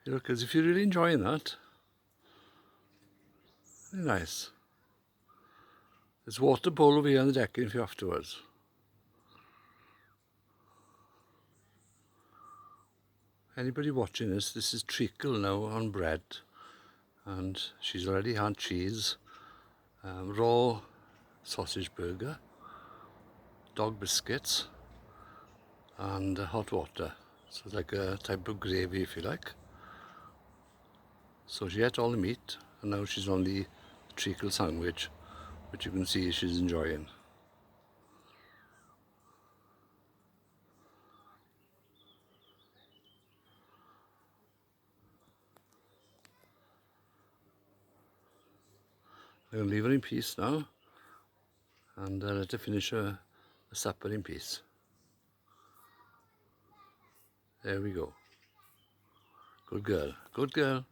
Look, as if you're really enjoying that. Very nice. There's water bowl over here on the deck if you afterwards. Anybody watching this is treacle now on bread, and she's already had cheese, raw sausage burger, dog biscuits, and hot water. So it's like a type of gravy, if you like. So she ate all the meat, and now she's on the treacle sandwich, which you can see she's enjoying. I'm going to leave her in peace now, and let her finish her supper in peace. There we go. Good girl. Good girl.